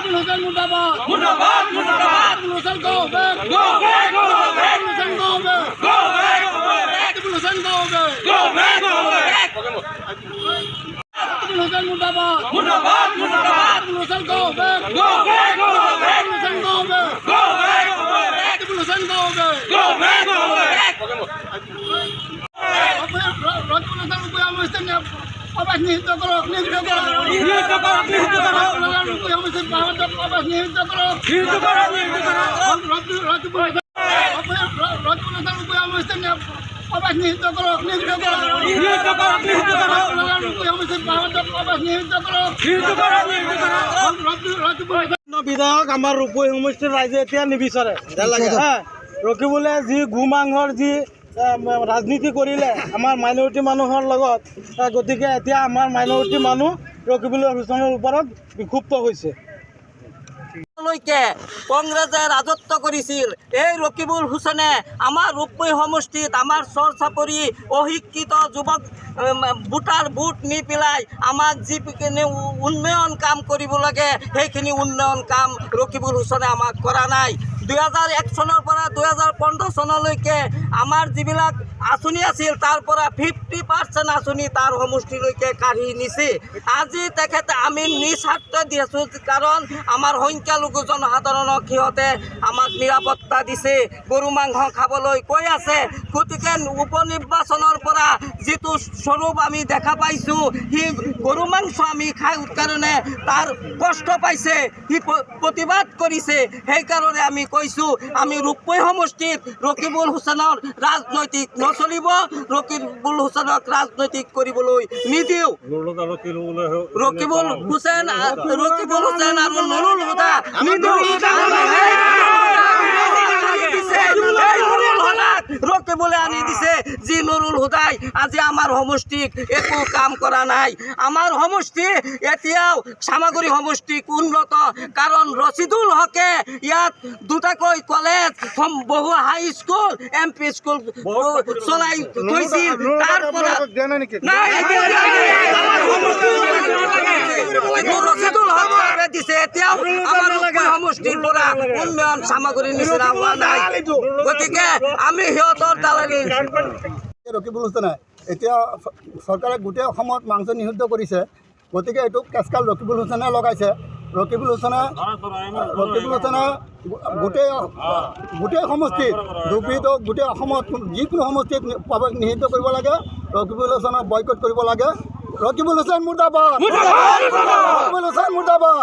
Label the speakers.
Speaker 1: Husain Murdabad. Murdabad, Murdabad. Husain go back. Go back, go back. Husain go back. Go back, go back. Husain go back. Go back, go back. Husain Murdabad. Murdabad, Murdabad. Husain go back. Go back, go back. Husain go back. Go back, go back. Husain go back. Go back, go back. Abbas নিহিত করো নিহিত করো নিহিত করো নিহিত করো আব্বাস নিহিত করো নিহিত করো নিহিত করো আব্বাস নিহিত করো নিহিত করো নিহিত করো নিহিত করো আব্বাস নিহিত করো নিহিত করো নিহিত করো বিধায়ক আমাৰ ৰূপৈ সমষ্টিৰ ৰাইজে এতিয়া নিবিচাৰে ৰকিবুলে যি গোমাংসৰ যি ৰাজনীতি কৰিলে আমাৰ মাইনৰিটি মানুহৰ লগত গতিকে এতিয়া আমাৰ মাইনৰিটি মানুহ ৰকিবুল হুছেইনৰ ওপৰত বিক্ষুব্ধ হৈছে
Speaker 2: কংগ্ৰেছে ৰাজত্ব কৰিছিল এই ৰকিবুল হুছেইনে আমাৰ ৰূপৈ সমষ্টিত আমাৰ চৰ চাপৰি অশিক্ষিত যুৱক ভোটাৰ ভোট নি পেলাই আমাক যিখিনি উন্নয়ন কাম কৰিব লাগে সেইখিনি উন্নয়ন কাম ৰকিবুল হুছেইনে আমাক কৰা নাই 2001 চনৰ পৰা 2015 চনলৈকে আমাৰ যিবিলাক আঁচনি আছিল তাৰ পৰা 50% আঁচনি তাৰ সমষ্টিলৈকে কাঢ়ি নিছে আজি তেখেতে আমি নিস্বাৰ্থ দি আছোঁ কাৰণ আমাৰ সংখ্যালঘু জনসাধাৰণক সিহঁতে আমাক নিৰাপত্তা দিছে গৰু মাংস খাবলৈ কৈ আছে গতিকে উপনিৰ্বাচনৰ পৰা যিটো স্বৰূপ আমি দেখা পাইছোঁ সি গৰু মাংস আমি খাই কাৰণে তাৰ কষ্ট পাইছে সি প্ৰতিবাদ কৰিছে সেইকাৰণে আমি কৈছোঁ আমি ৰূপৈ সমষ্টিত ৰকিবুল হুছেইনৰ ৰাজনৈতিক নচলিব ৰকিবুল হুছেইনক ৰাজনৈতিক কৰিবলৈ নিদিওঁ ৰকিবুল হুছেইন আৰু নুৰুল হুদা ৰকিবুলে আনি দিছে যি নুৰুল হুদাই আজি আমাৰ সমষ্টিক একো কাম কৰা নাই আমাৰ সমষ্টি এতিয়াও চামাগুৰি সমষ্টিক উন্নত কাৰণ ৰচিদুল হকে ইয়াত দুটাকৈ কলেজ বহু হাই স্কুল MP স্কুল চলাই থৈছিল তাৰ পৰা ৰচিদুল হকে দিছে এতিয়াও আমাৰ সমষ্টিৰ পৰা উন্নয়ন সামগ্ৰী নিচিনা হোৱা নাই গতিকে আমি সিহঁতৰ দালালি
Speaker 3: ৰকিবুল হুছেইনে এতিয়া চৰকাৰে গোটেই অসমত মাংস নিষিদ্ধ কৰিছে গতিকে এইটো কেচকাল ৰকিবুল হুছেইনে লগাইছে ৰকিবুল হুছেইনে গোটেই সমষ্টিত ধুবুৰীত গোটেই অসমত যিকোনো সমষ্টিত নিষিদ্ধ কৰিব লাগে ৰকিবুল হুছেইনক বয়কট কৰিব লাগে ৰকিবুল হুছেইন মুৰ্দাবাদ ৰকিবুল হুছেইন মুৰ্দাবাদ